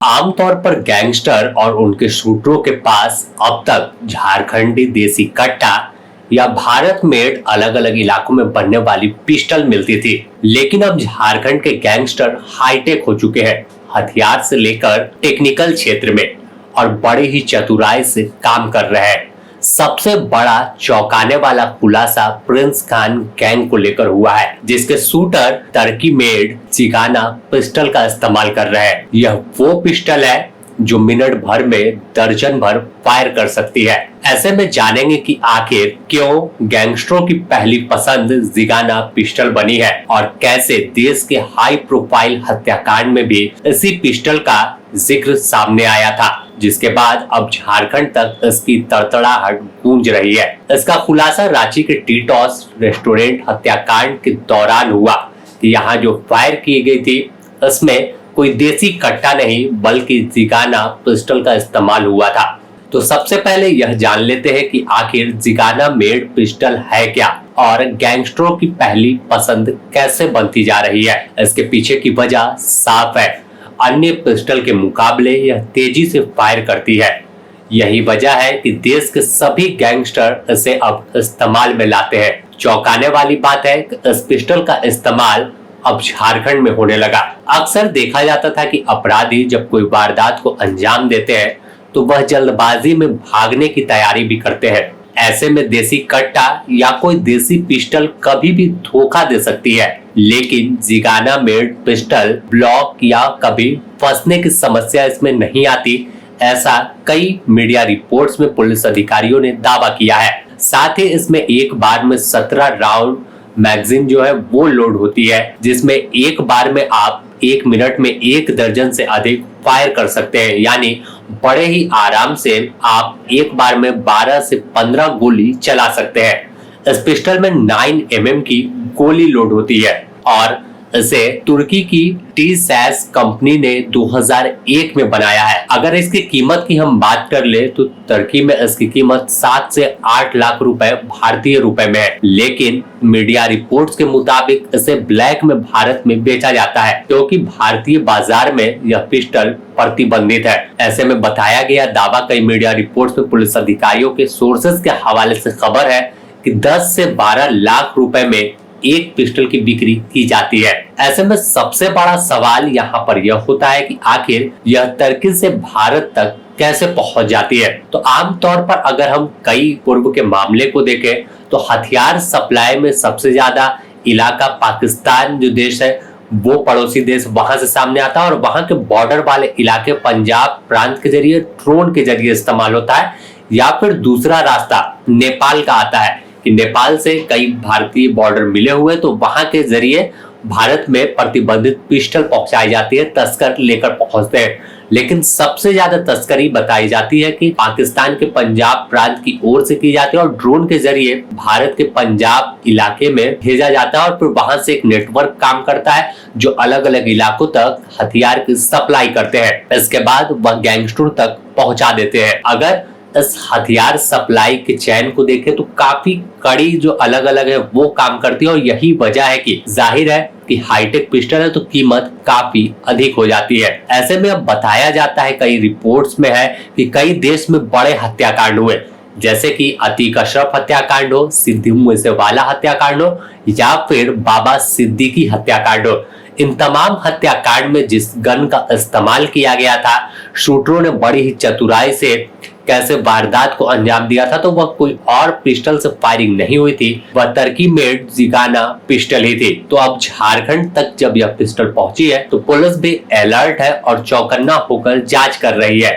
आमतौर पर गैंगस्टर और उनके शूटरों के पास अब तक झारखंडी देसी कट्टा या भारत मेड अलग अलग इलाकों में बनने वाली पिस्टल मिलती थी, लेकिन अब झारखंड के गैंगस्टर हाईटेक हो चुके हैं, हथियार से लेकर टेक्निकल क्षेत्र में, और बड़े ही चतुराई से काम कर रहे हैं। सबसे बड़ा चौंकाने वाला खुलासा प्रिंस खान गैंग को लेकर हुआ है, जिसके shooter Turkey made Zigana pistol का इस्तेमाल कर रहे हैं। यह वो पिस्टल है जो मिनट भर में दर्जन भर फायर कर सकती है। ऐसे में जानेंगे कि आखिर क्यों गैंगस्टरों की पहली पसंद जिगाना पिस्टल बनी है और कैसे देश के हाई प्रोफाइल हत्याकांड में भी इसी पिस्टल का जिक्र सामने आया था, जिसके बाद अब झारखंड तक इसकी तड़तड़ाहट गूंज रही है। इसका खुलासा रांची के टीटॉस रेस्टोरेंट हत्याकांड के दौरान हुआ कि यहाँ जो फायर की गई थी इसमें कोई देसी कट्टा नहीं बल्कि जिगाना पिस्टल का इस्तेमाल हुआ था। तो सबसे पहले यह जान लेते हैं कि आखिर जिगाना मेड पिस्टल है क्या और गैंगस्टरों की पहली पसंद कैसे बनती जा रही है। इसके पीछे की वजह साफ है, अन्य पिस्टल के मुकाबले यह तेजी से फायर करती है। यही वजह है कि देश के सभी गैंगस्टर इसे अब इस्तेमाल में लाते हैं। चौंकाने वाली बात है कि इस पिस्टल का इस्तेमाल अब झारखंड में होने लगा। अक्सर देखा जाता था कि अपराधी जब कोई वारदात को अंजाम देते हैं तो वह जल्दबाजी में भागने की तैयारी भी करते हैं। ऐसे में देसी कट्टा या कोई देसी पिस्टल कभी भी धोखा दे सकती है, लेकिन जिगाना मेड पिस्टल ब्लॉक या कभी फंसने की समस्या इसमें नहीं आती, ऐसा कई मीडिया रिपोर्ट्स में पुलिस अधिकारियों ने दावा किया है। साथ ही इसमें एक बार में 17 राउंड मैगजीन जो है वो लोड होती है, जिसमें एक बार में आप 1 मिनट में 1 दर्जन से अधिक फायर कर सकते हैं। यानी बड़े ही आराम से आप एक बार में 12 से 15 गोली चला सकते हैं। इस पिस्टल में 9 mm की गोली लोड होती है और इसे तुर्की की टी-सैस कंपनी ने 2001 में बनाया है। अगर इसकी कीमत की हम बात कर ले तो तुर्की में इसकी कीमत 7 से 8 लाख रुपए भारतीय रुपए में है, लेकिन मीडिया रिपोर्ट्स के मुताबिक इसे ब्लैक में भारत में बेचा जाता है, क्योंकि भारतीय बाजार में यह पिस्टल प्रतिबंधित है। ऐसे में बताया गया दावा कई मीडिया रिपोर्ट्स में पुलिस अधिकारियों के सोर्सेज के हवाले से खबर है कि 10 से 12 लाख रुपए में एक पिस्टल की बिक्री की जाती है। ऐसे में सबसे बड़ा सवाल यहाँ पर यह होता है कि आखिर यह तुर्की से भारत तक कैसे पहुंच जाती है। तो आमतौर पर अगर हम कई पूर्व के मामले को देखें तो हथियार सप्लाई में सबसे ज्यादा इलाका पाकिस्तान जो देश है वो पड़ोसी देश वहां से सामने आता है और वहां के बॉर्डर वाले इलाके पंजाब प्रांत के जरिए ड्रोन के जरिए इस्तेमाल होता है, या फिर दूसरा रास्ता नेपाल का आता है कि नेपाल से कई भारतीय बॉर्डर मिले हुए तो वहां के जरिए भारत में प्रतिबंधित पिस्टल पहुंचाई जाती है, तस्कर लेकर पहुंचते हैं। लेकिन सबसे ज्यादा तस्करी बताई जाती है कि पाकिस्तान के पंजाब प्रांत की ओर से की जाती है और ड्रोन के जरिए भारत के पंजाब इलाके में भेजा जाता है और फिर वहां से एक नेटवर्क काम करता है जो अलग अलग इलाकों तक हथियार की सप्लाई करते हैं। इसके बाद वह गैंगस्टर तक पहुंचा देते हैं। अगर इस हथियार सप्लाई के चैन को देखें तो काफी कड़ी जो अलग अलग है वो काम करती है और यही वजह है कि जाहिर है कि हाईटेक पिस्टल है तो कीमत काफी अधिक हो जाती है। ऐसे में अब बताया जाता है, कई रिपोर्ट्स में है कि कई देश में बड़े हत्याकांड हुए, जैसे कि अतीक अशरफ हत्याकांड हो, सिद्धू मूसेवाला हत्याकांड हो या फिर बाबा सिद्दीकी हत्याकांड हो। इन तमाम हत्याकांड में जिस गन का इस्तेमाल किया गया था, शूटरों ने बड़ी ही चतुराई से कैसे वारदात को अंजाम दिया था, तो वह कोई और पिस्टल से फायरिंग नहीं हुई थी, वह तुर्की मेड जिगाना पिस्टल ही थी। तो अब झारखंड तक जब यह पिस्टल पहुंची है तो पुलिस भी अलर्ट है और चौकन्ना होकर जांच कर रही है।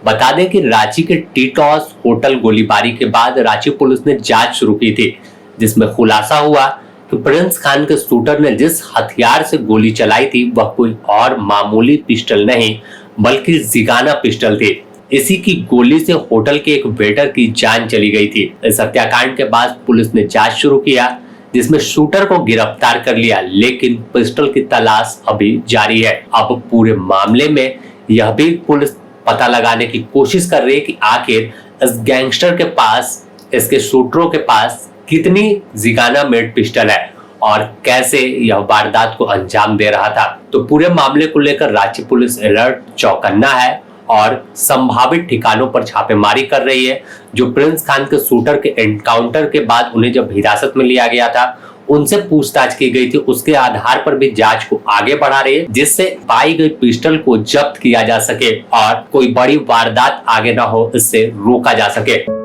बता दें कि रांची के टीटॉस होटल गोलीबारी के बाद रांची पुलिस ने जांच शुरू की थी, जिसमें खुलासा हुआ कि प्रिंस खान के शूटर ने जिस हथियार से गोली चलाई थी वह कोई और मामूली पिस्टल नहीं बल्कि जिगाना पिस्टल थी। इसी की गोली से होटल के एक वेटर की जान चली गई थी। इस हत्याकांड के बाद पुलिस ने जांच शुरू किया, जिसमें शूटर को गिरफ्तार कर लिया, लेकिन पिस्टल की तलाश अभी जारी है। अब पूरे मामले में यह भी पुलिस पता लगाने की कोशिश कर रही है कि आखिर इस गैंगस्टर के पास, इसके शूटरों के पास कितनी जिगाना मेड पिस्टल है और कैसे यह वारदात को अंजाम दे रहा था। तो पूरे मामले को लेकर रांची पुलिस अलर्ट, चौकन्ना है और संभावित ठिकानों पर छापेमारी कर रही है। जो प्रिंस खान के शूटर के एनकाउंटर के बाद उन्हें जब हिरासत में लिया गया था, उनसे पूछताछ की गई थी, उसके आधार पर भी जांच को आगे बढ़ा रही है, जिससे पाई गई पिस्टल को जब्त किया जा सके और कोई बड़ी वारदात आगे ना हो, इससे रोका जा सके।